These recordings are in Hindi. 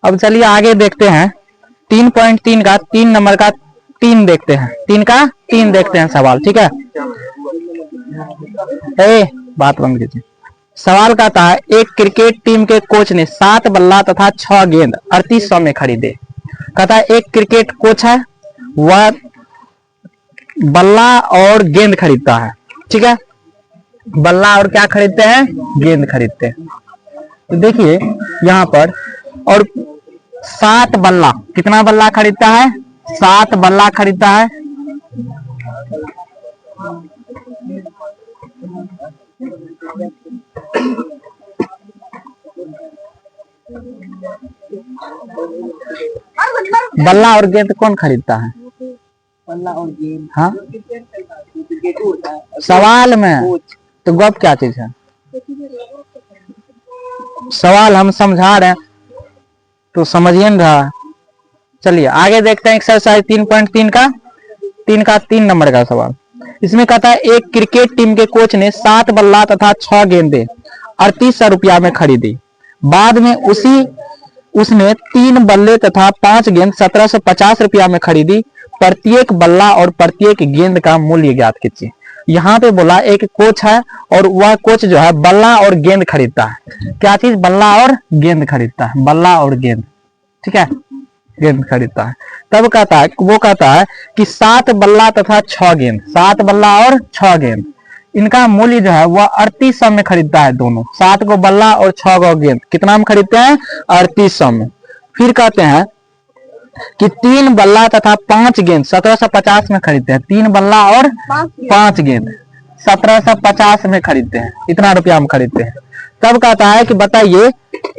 अब चलिए आगे देखते हैं 3.3 का 3 नंबर का 3 देखते हैं, 3 का 3 देखते हैं सवाल। ठीक है, बात बंद कीजिए। सवाल कहता है एक क्रिकेट टीम के कोच ने 7 बल्ला तथा 6 गेंद 3800 में खरीदे। कहता है एक क्रिकेट कोच है, वह बल्ला और गेंद खरीदता है। ठीक है, बल्ला और क्या खरीदते हैं, गेंद खरीदते हैं। तो देखिए यहां पर, और 7 बल्ला, कितना बल्ला खरीदता है, 7 बल्ला खरीदता है। बल्ला और गेंद कौन खरीदता है, बल्ला और गेंद। हाँ, सवाल में तो गप क्या चीज है, सवाल हम समझा रहे हैं तो समझिए न रहा। चलिए आगे देखते हैं एक्सरसाइज 3.3 का 3 नंबर का सवाल। इसमें कहता है एक क्रिकेट टीम के कोच ने 7 बल्ला तथा 6 गेंदें 3800 रुपया में खरीदी। बाद में उसने 3 बल्ले तथा 5 गेंद 1750 रुपया में खरीदी। प्रत्येक बल्ला और प्रत्येक गेंद का मूल्य ज्ञात कीजिए। यहाँ पे बोला एक कोच है और वह कोच जो है बल्ला और गेंद खरीदता है। क्या चीज, बल्ला और गेंद खरीदता है, बल्ला और गेंद। ठीक है, गेंद खरीदता है। तब कहता है, वो कहता है कि 7 बल्ला तथा 6 गेंद, 7 बल्ला और 6 गेंद, इनका मूल्य जो है वह 3800 में खरीदता है। दोनों 7 को बल्ला और 6 को गेंद कितना में खरीदते हैं, 3800 में। फिर कहते हैं कि 3 बल्ला तथा 5 गेंद 1750 में खरीदते हैं। 3 बल्ला और 5 गेंद 1750 में खरीदते हैं, इतना रुपया में खरीदते हैं। तब कहता है कि बताइए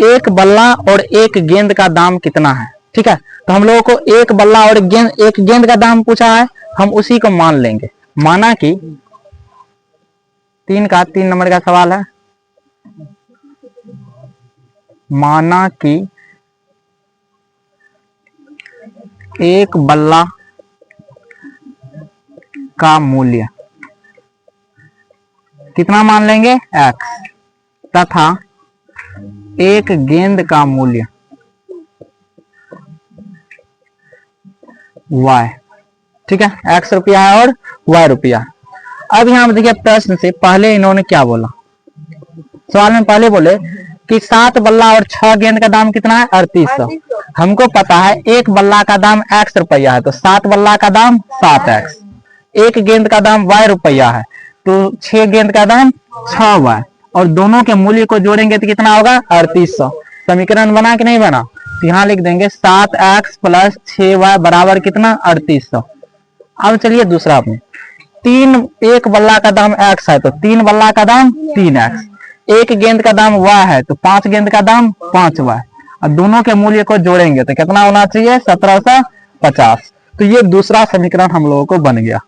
एक बल्ला और एक गेंद का दाम कितना है। ठीक है, तो हम लोगों को एक बल्ला और एक गेंद का दाम पूछा है, हम उसी को मान लेंगे। माना कि 3 नंबर का सवाल है, माना कि एक बल्ला का मूल्य कितना मान लेंगे, x, तथा एक गेंद का मूल्य y। ठीक है, x रुपया है और y रुपया। अब यहां देखिए प्रश्न से पहले इन्होंने क्या बोला, सवाल में पहले बोले कि 7 बल्ला और 6 गेंद का दाम कितना है, 3800। हमको पता है एक बल्ला का दाम x रुपया है, तो 7 बल्ला का दाम 7x। एक गेंद का दाम y रुपया है, तो 6 गेंद का दाम 6y, और दोनों के मूल्य को जोड़ेंगे तो कितना होगा, 3800। समीकरण बना कि नहीं बना, तो यहाँ लिख देंगे 7x प्लस 6y बराबर कितना, 3800। अब चलिए दूसरा अपने, एक बल्ला का दाम x है तो 3 बल्ला का दाम 3x। एक गेंद का दाम y है तो 5 गेंद का दाम 5y, और दोनों के मूल्य को जोड़ेंगे तो कितना होना चाहिए, 1750। तो ये दूसरा समीकरण हम लोगों को बन गया।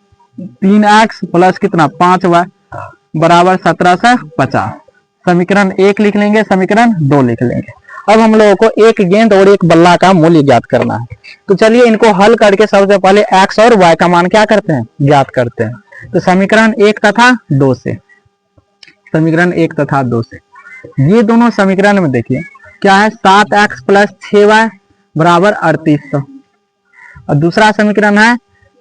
3x प्लस कितना 5y बराबर 1750। समीकरण 1 लिख लेंगे, समीकरण 2 लिख लेंगे। अब हम लोगों को एक गेंद और एक बल्ला का मूल्य ज्ञात करना है। तो चलिए इनको हल करके सबसे पहले x और y का मान क्या करते हैं, ज्ञात करते हैं। तो समीकरण 1 तथा 2 से, समीकरण 1 तथा 2 से ये दोनों समीकरण में देखिए क्या है, 7x प्लस 6y बराबर 3800, और दूसरा समीकरण है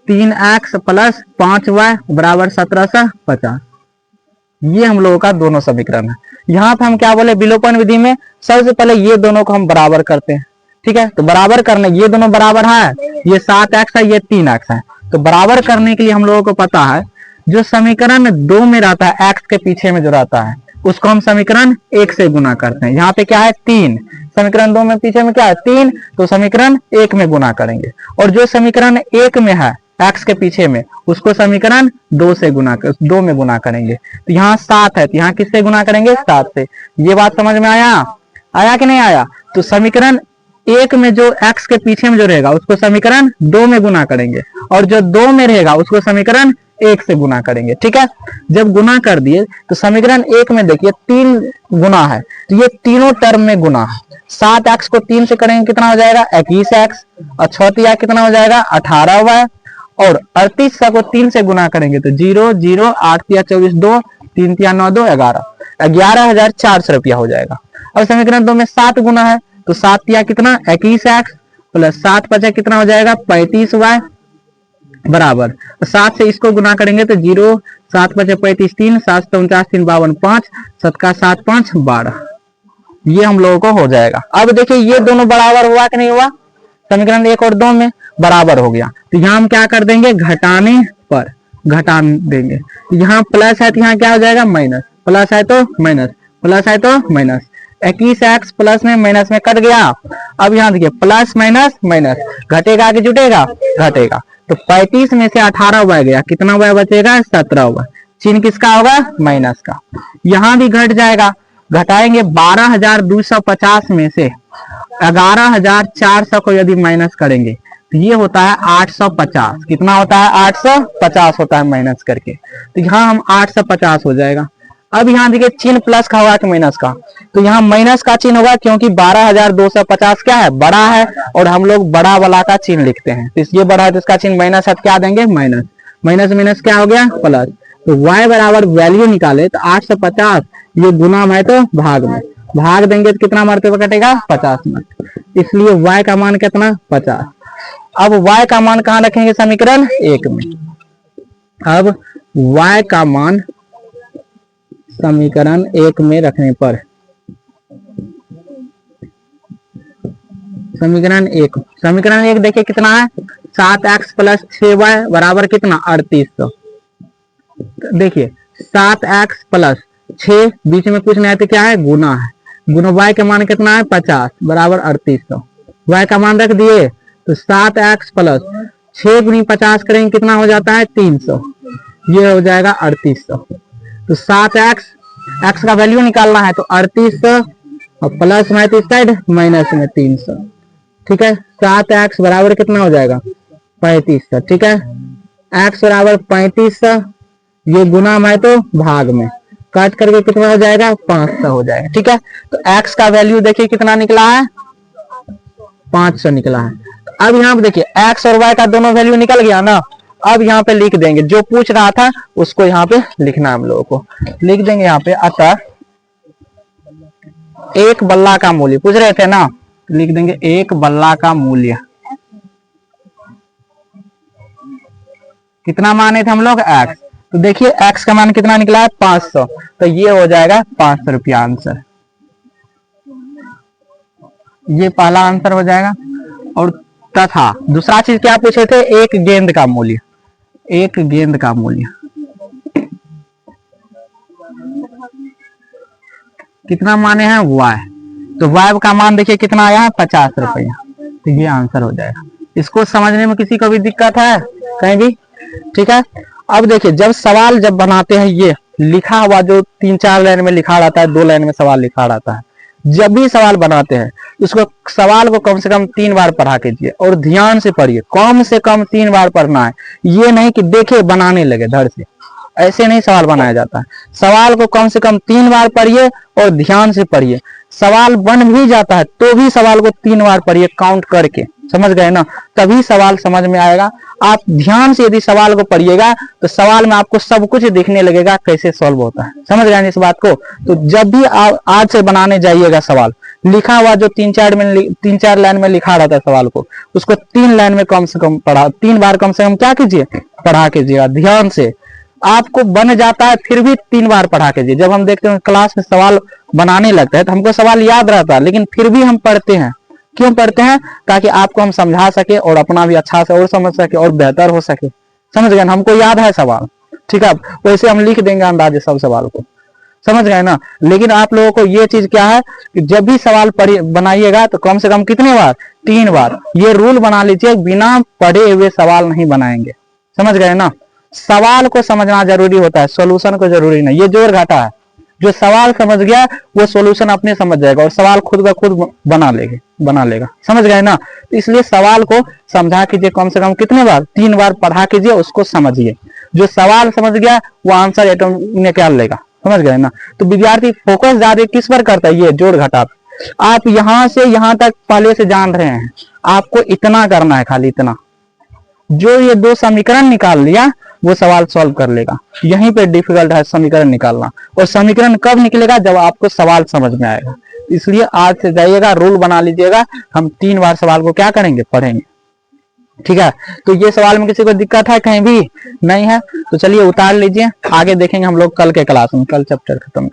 3x प्लस 5y बराबर 1750। ये हम लोगों का दोनों समीकरण है। यहाँ पे हम क्या बोले, विलोपन विधि में सबसे पहले ये दोनों को हम बराबर करते हैं। ठीक है, तो बराबर करने, ये दोनों बराबर है, ये 7x है, ये 3x है, तो बराबर करने के लिए हम लोगों को पता है जो समीकरण 2 में रहता है, x के पीछे में जो रहता है उसको हम समीकरण 1 से गुना करते हैं। यहाँ पे क्या है 3, समीकरण 2 में पीछे में क्या है 3, तो समीकरण 1 में गुना करेंगे। और जो समीकरण 1 में है x के पीछे में, उसको समीकरण 2 में गुना करेंगे। तो यहाँ 7 है, तो यहाँ किससे गुना करेंगे, 7 से। ये बात समझ में आया कि नहीं आया। तो समीकरण 1 में जो x के पीछे में जो रहेगा उसको समीकरण 2 में गुना करेंगे, और जो 2 में रहेगा उसको समीकरण 1 से गुना करेंगे। ठीक है, जब गुना कर दिए तो समीकरण 1 में देखिए 3 गुना है, तो ये तीनों टर्म में गुना है। 7x को 3 से करेंगे कितना हो जाएगा, 21x, और 6 कितना हो जाएगा 18y, और 3800 को 3 से गुना करेंगे तो 0 0 8 24 2 3 9 2 11, 11,400 रुपया हो जाएगा। अब समीकरण 2 में 7 गुना है, तो 7 या कितना 21x प्लस 7 5 कितना हो जाएगा 35y बराबर 7 से इसको गुना करेंगे तो 0 7 5 35 3 7 49 3 52 5 7 का 7 5 12 ये हम लोगों को हो जाएगा। अब देखिए ये दोनों बराबर हुआ कि नहीं हुआ, समीकरण 1 और 2 में बराबर हो गया। तो यहाँ हम क्या कर देंगे घटाने पर घटा देंगे, यहाँ प्लस है तो यहाँ क्या हो जाएगा माइनस, प्लस है तो माइनस, प्लस है तो माइनस, 21x प्लस में माइनस में कट गया। अब यहाँ देखिए प्लस माइनस माइनस घटेगा कि जुटेगा, घटेगा। तो 35 में से 18 y गया, कितना y बचेगा 17 y, चिन्ह किसका होगा माइनस का। यहाँ भी घट जाएगा, घटाएंगे 12,250 में से 11,400 को यदि माइनस करेंगे तो ये होता है 850, कितना होता है 850 होता है माइनस करके, तो यहाँ हम 850 हो जाएगा। अब यहाँ देखिए चिन्ह प्लस का होगा कि माइनस का, तो यहाँ माइनस का चिन्ह होगा क्योंकि 12,250 क्या है बड़ा है और हम लोग बड़ा वाला का चिन्ह लिखते हैं, तो इसलिए बड़ा है तो इसका चिन्ह माइनस है, क्या देंगे माइनस, माइनस माइनस क्या हो गया प्लस। तो y बराबर वैल्यू निकाले तो 850, ये गुना है तो भाग में, भाग देंगे तो कितना मरतबा कटेगा 50 मत, इसलिए y का मान कितना 50। अब y का मान कहाँ रखेंगे समीकरण 1 में, अब y का मान समीकरण 1 में रखने पर समीकरण 1 देखिए कितना है 7x प्लस 6y बराबर कितना 3800। देखिए 7x प्लस 6 बीच में कुछ नहीं है तो क्या है गुना है, गुना y का मान कितना है 50 बराबर 3800, y का मान रख दिए तो 7x प्लस 6 गुनी 50 करेंगे कितना हो जाता है 300, ये हो जाएगा 3800। तो 7x x का वैल्यू निकालना है तो 3800 और प्लस में तो इस साइड माइनस में 300, ठीक है। 7x बराबर कितना हो जाएगा 3500, ठीक है। x बराबर 3500, ये गुना में तो भाग में काट करके कितना हो जाएगा 500 हो जाएगा, ठीक है। तो x का वैल्यू देखिए कितना निकला है 500 निकला है। अब यहाँ पे देखिए x और y का दोनों वैल्यू निकल गया ना, अब यहाँ पे लिख देंगे जो पूछ रहा था उसको यहाँ पे लिखना है हम लोगों को, लिख देंगे यहाँ पे अतः एक बल्ला का मूल्य पूछ रहे थे ना, लिख देंगे एक बल्ला का मूल्य कितना माने थे हम लोग x, तो देखिए x का मान कितना निकला है 500, तो ये हो जाएगा 500 रुपया आंसर, ये पहला आंसर हो जाएगा। और तथा दूसरा चीज क्या पूछे थे एक गेंद का मूल्य, एक गेंद का मूल्य कितना माने हैं y, तो y का मान देखिए कितना आया है 50 रुपया, तो ये आंसर हो जाएगा। इसको समझने में किसी को भी दिक्कत है कहीं भी, ठीक है। अब देखिए जब सवाल जब बनाते हैं ये लिखा हुआ जो 3-4 लाइन में लिखा रहता है, 2 लाइन में सवाल लिखा रहता है, जब भी सवाल बनाते हैं उसको सवाल को कम से कम 3 बार पढ़ा कीजिए और ध्यान से पढ़िए, कम से कम 3 बार पढ़ना है, ये नहीं कि देखे बनाने लगे धड़ से, ऐसे नहीं सवाल बनाया जाता है। सवाल को कम से कम 3 बार पढ़िए और ध्यान से पढ़िए, सवाल बन भी जाता है तो भी सवाल को 3 बार पढ़िए काउंट करके, समझ गए ना, तभी सवाल समझ में आएगा। आप ध्यान से यदि सवाल को पढ़िएगा तो सवाल में आपको सब कुछ दिखने लगेगा कैसे सॉल्व होता है, समझ गए इस बात को। तो जब भी आप आज से बनाने जाइएगा सवाल लिखा हुआ जो 3-4 लाइन में लिखा रहता है सवाल को, उसको 3 लाइन में कम से कम पढ़ा, 3 बार कम से कम क्या कीजिए पढ़ा कीजिएगा ध्यान से, आपको बन जाता है फिर भी 3 बार पढ़ा कीजिए। जब हम देखते हैं क्लास में सवाल बनाने लगता है तो हमको सवाल याद रहता है, लेकिन फिर भी हम पढ़ते हैं, क्यों पढ़ते हैं, ताकि आपको हम समझा सके और अपना भी अच्छा से और समझ सके और बेहतर हो सके, समझ गए ना, हमको याद है सवाल, ठीक है। वैसे हम लिख देंगे अंदाजे सब सवाल को, समझ गए ना। लेकिन आप लोगों को ये चीज क्या है कि जब भी सवाल बनाइएगा तो कम से कम कितने बार 3 बार, ये रूल बना लीजिए, बिना पढ़े हुए सवाल नहीं बनाएंगे, समझ गए ना। सवाल को समझना जरूरी होता है, सॉल्यूशन को जरूरी नहीं। ये जोड़ घाटा है, जो सवाल समझ गया वो सॉल्यूशन अपने समझ जाएगा और सवाल खुद ब खुद बना लेगा, समझ गए ना। तो इसलिए सवाल को समझा कीजिए, कम से कम कितने बार 3 बार पढ़ा कीजिए, उसको समझिए, जो सवाल समझ गया वो आंसर ऑटोमेटिक निकाल लेगा, समझ गए ना। तो विद्यार्थी फोकस ज्यादा किस पर करता है, ये जोड़ घटा। आप यहां से यहां तक पहले से जान रहे हैं, आपको इतना करना है, खाली इतना, जो ये 2 समीकरण निकाल लिया वो सवाल सॉल्व कर लेगा। यहीं पे डिफिकल्ट है समीकरण निकालना, और समीकरण कब निकलेगा जब आपको सवाल समझ में आएगा। इसलिए आज से जाइएगा, रूल बना लीजिएगा, हम 3 बार सवाल को क्या करेंगे, पढ़ेंगे। ठीक है, तो ये सवाल में किसी को दिक्कत है कहीं भी नहीं है तो चलिए उतार लीजिए, आगे देखेंगे हम लोग कल के क्लास में, कल चैप्टर खत्म।